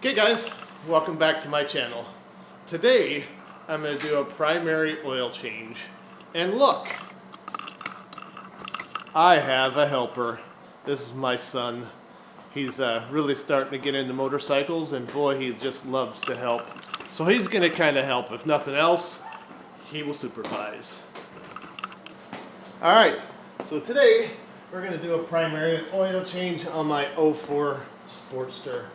Okay guys, welcome back to my channel. Today I'm going to do a primary oil change. And look, I have a helper. This is my son. He's really starting to get into motorcycles, and boy, he just loves to help. So he's going to kind of help. If nothing else, he will supervise. Alright, so today we're going to do a primary oil change on my 04 Sportster.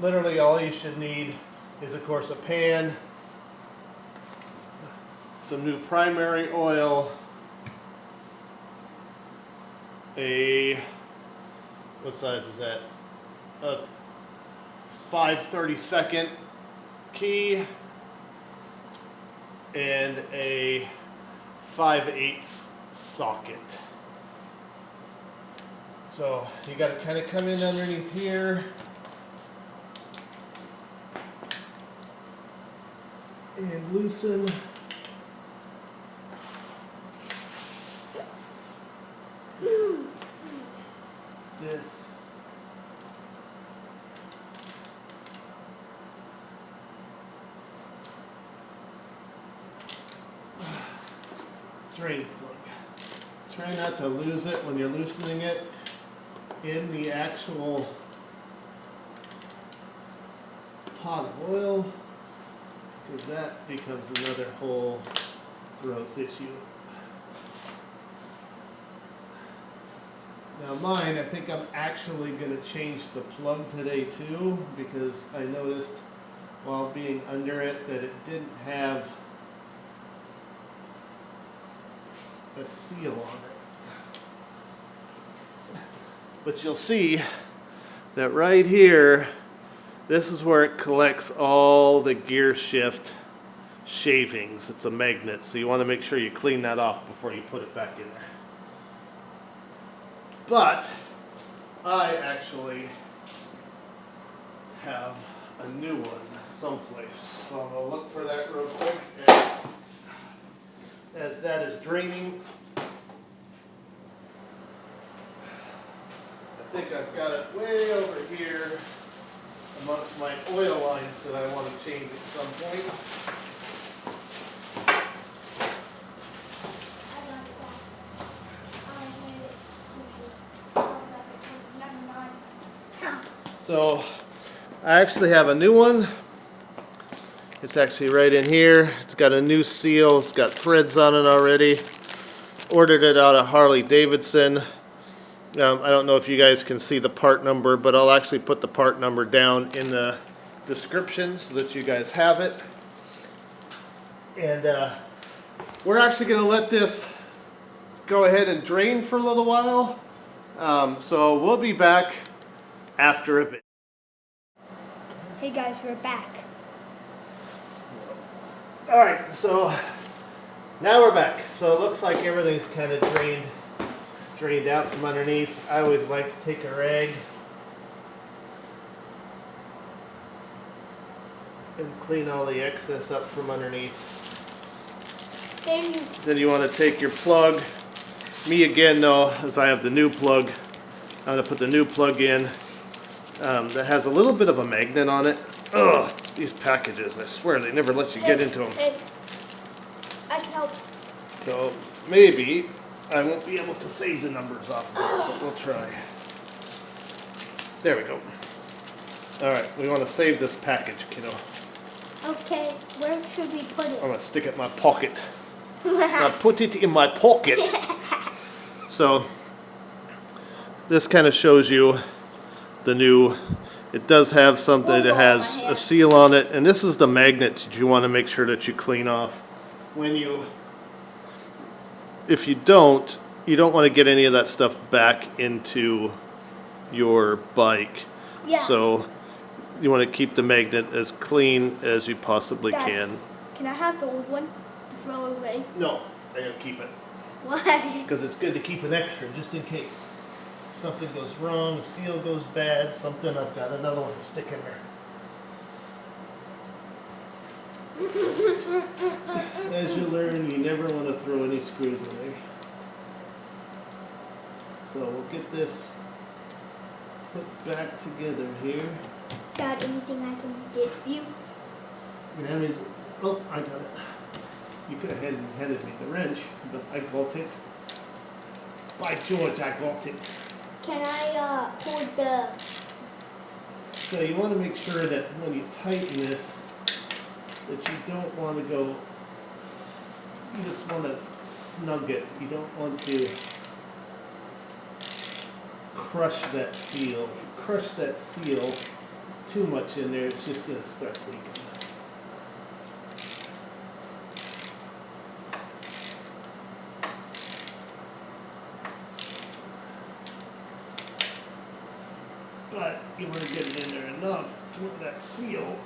Literally all you should need is, of course, a pan, some new primary oil, what size is that? A 5/32 key and a 5/8 socket. So you got to kind of come in underneath here and loosen this drain plug. Try not to lose it when you're loosening it in the actual pot of oil, because that becomes another whole gross issue. Now mine, I think I'm actually going to change the plug today too, because I noticed while being under it that it didn't have a seal on it. But you'll see that right here, this is where it collects all the gear shift shavings. It's a magnet, so you want to make sure you clean that off before you put it back in there. But I actually have a new one someplace, so I'm going to look for that real quick. As that is draining, I think I've got it way over here amongst my oil lines that I want to change at some point. So I actually have a new one. It's actually right in here. It's got a new seal. It's got threads on it already. Ordered it out of Harley Davidson. I don't know if you guys can see the part number, but I'll actually put the part number down in the description so that you guys have it. And we're actually going to let this go ahead and drain for a little while. So we'll be back after a bit. Hey guys, we're back. Alright, so now we're back. So it looks like everything's kind of drained out from underneath. I always like to take a rag and clean all the excess up from underneath. Then you want to take your plug. Me again though, as I have the new plug, I'm going to put the new plug in. That has a little bit of a magnet on it. Ugh, these packages, I swear they never let you get into them. Hey, I can help. So maybe I won't be able to save the numbers off of it, but we'll try. There we go. Alright, we want to save this package, kiddo. Okay, where should we put it? I'm going to stick it in my pocket. Now put it in my pocket. So this kind of shows you the new. It does have something that has a seal on it, and this is the magnet that you want to make sure that you clean off. If you don't want to get any of that stuff back into your bike. Yeah. So you want to keep the magnet as clean as you possibly can. Can I have the old one to throw away? No, I gotta keep it. Why? Because it's good to keep an extra just in case something goes wrong, the seal goes bad, something. I've got another one to stick in there. As you learn, you never want to throw any screws away. So we'll get this put back together here. Got anything I can give you? You have me? Oh, I got it. You could have handed me the wrench, but I got it. By George, I got it. Can I hold the... So you want to make sure that when you tighten this, that you don't want to go, you just want to snug it. You don't want to crush that seal. If you crush that seal too much in there, it's just going to start leaking. But you want to get it in there enough to where that seal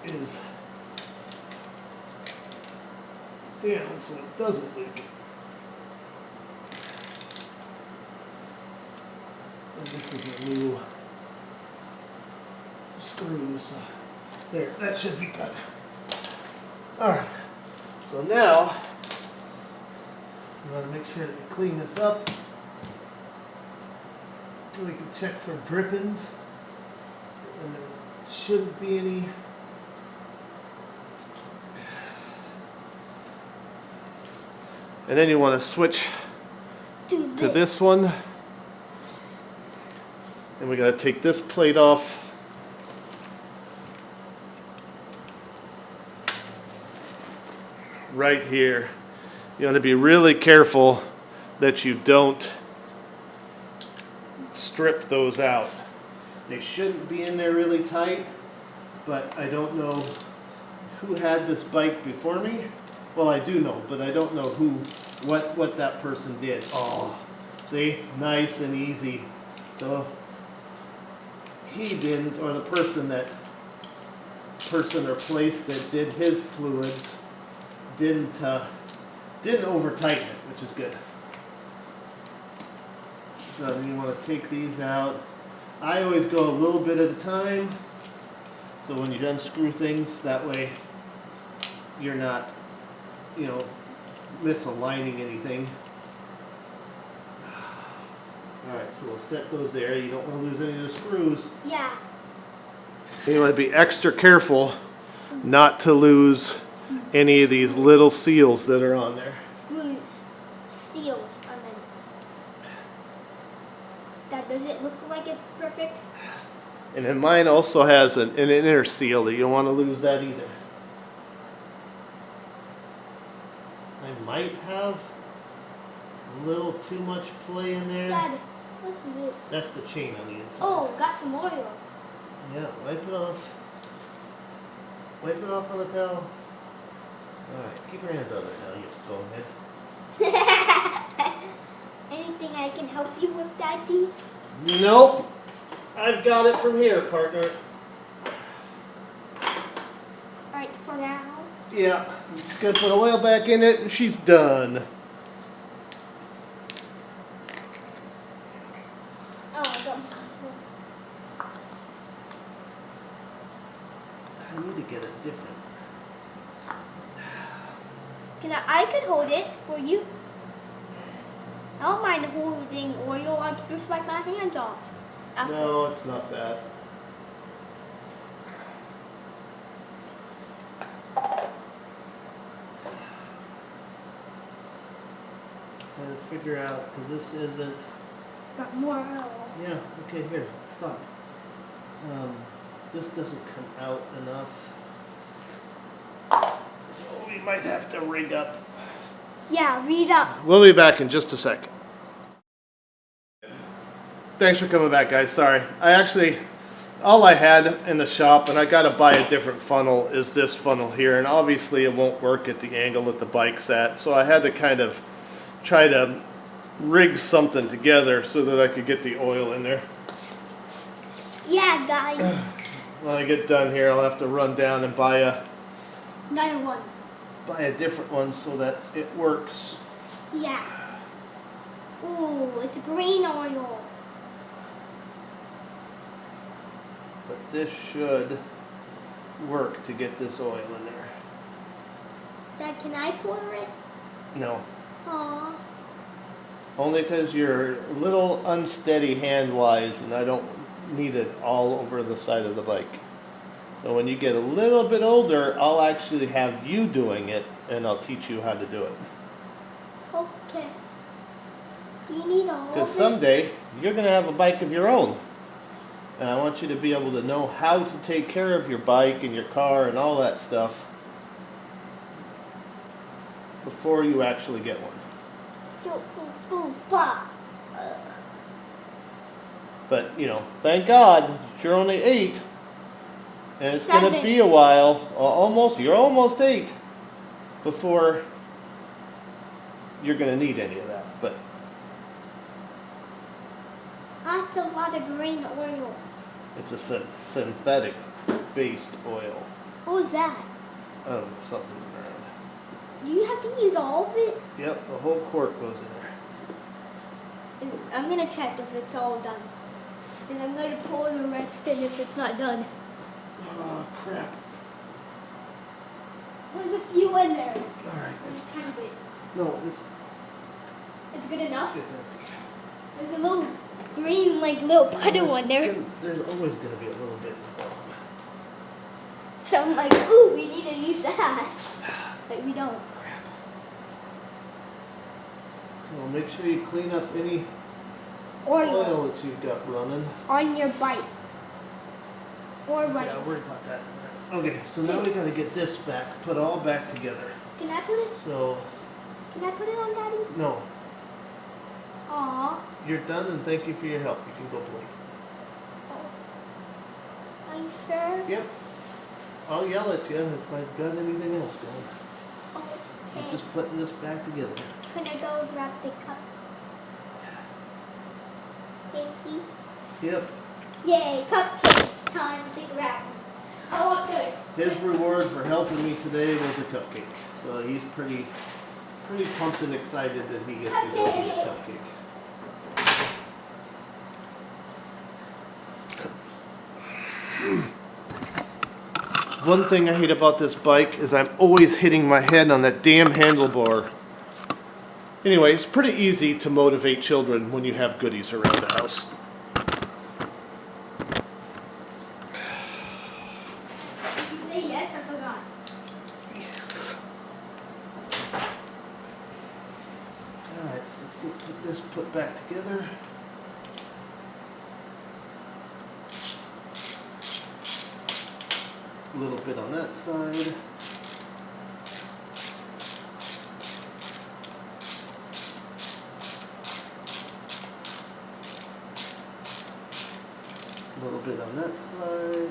is down so it doesn't leak. And this is a new screw, so there, that should be good. Alright, so now you want to make sure that you clean this up. So we can check for drippings, and there shouldn't be any. And then you want to switch to this one, and we got to take this plate off. Right here. You want to be really careful that you don't strip those out. They shouldn't be in there really tight, but I don't know who had this bike before me. Well, I do know, but I don't know what that person did. Oh, see, nice and easy. So he didn't, or the person or place that did his fluids didn't over tighten it, which is good. So then you want to take these out. I always go a little bit at a time. So when you unscrew things, that way you're not, misaligning anything. Alright, so we'll set those there. You don't want to lose any of the screws. Yeah. You want to be extra careful not to lose any of these little seals that are on there. Screws. Seals. Does it look like it's perfect? And then mine also has an inner seal that you don't want to lose that either. I might have a little too much play in there. Dad, what's this? That's the chain on the inside. Oh, got some oil. Yeah, wipe it off. Wipe it off on a towel. Alright, keep your hands on it now, you bonehead. Anything I can help you with, Daddy? Nope. I've got it from here, partner. Alright, for now. Yeah, just gonna put oil back in it and she's done. Oh, I got I need to get it different. I could hold it for you. I don't mind holding oil. I'll just wipe my hands off. After. No, it's not that. Trying to figure out, because this isn't. Got more oil. Yeah, okay, here, stop. This doesn't come out enough. So we might have to rig up. Yeah, read up. We'll be back in just a second. Thanks for coming back, guys. Sorry. All I had in the shop, and I got to buy a different funnel, is this funnel here. And obviously it won't work at the angle that the bike's at. So I had to kind of try to rig something together so that I could get the oil in there. Yeah, guys. When I get done here, I'll have to run down and buy Another one. a different one so that it works. Yeah. Ooh, it's green oil. But this should work to get this oil in there. Dad, can I pour it? No. Aw. Only because you're a little unsteady hand-wise, and I don't need it all over the side of the bike. So when you get a little bit older, I'll actually have you doing it, and I'll teach you how to do it. Okay. Do you need all Because of it? someday, you're going to have a bike of your own. And I want you to be able to know how to take care of your bike and your car and all that stuff before you actually get one. But, you know, thank God, you're only 8. And it's going to 7. be a while, you're almost 8, before you're going to need any of that. But That's a lot of green oil. it's a synthetic based oil. What was that? I don't know, something around. Do you have to use all of it? Yep, the whole quart goes in there. I'm gonna check if it's all done. And I'm gonna pour the rest in if it's not done. Oh, crap. There's a few in there. Alright, It's a tiny bit. no, It's good enough. it's empty. There's a little green, like, little puddle one there. There's always going to be a little bit in the bottom. So I'm like, ooh, we need to use that. But we don't. Crap. Well, make sure you clean up any Oil oil that you've got running. on your bike. Or Yeah, running. I'll worry about that. Okay, so now we got to get this back, put all back together. Can I put it? So, Can I put it on, Daddy? no, Aw. you're done, and thank you for your help. You can go play. Are you sure? Yep. I'll yell at you if I've got anything else going. I'm Okay. just putting this back together. Can I go grab the cup? Cakey? Yep. Yay, cupcake time to grab. I want to. His reward for helping me today was a cupcake. So he's pretty pumped and excited that he gets to go eat a cupcake. One thing I hate about this bike is I'm always hitting my head on that damn handlebar. Anyway, it's pretty easy to motivate children when you have goodies around the house. Did you say yes? I forgot. Yes. Alright, so let's get this put back together. A little bit on that side. A little bit on that side.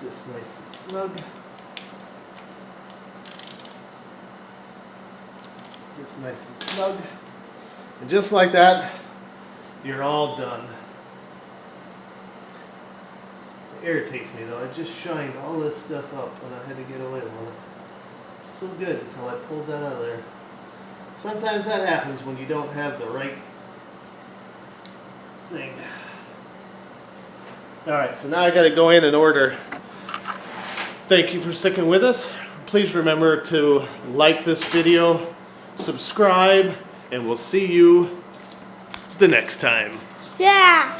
Just nice and snug. Just nice and snug. And just like that, you're all done. It irritates me though. I just shined all this stuff up when I had to get oil on it. So good until I pulled that out of there. Sometimes that happens when you don't have the right thing. Alright, so now I gotta go in and order. Thank you for sticking with us. Please remember to like this video, subscribe, and we'll see you the next time. Yeah.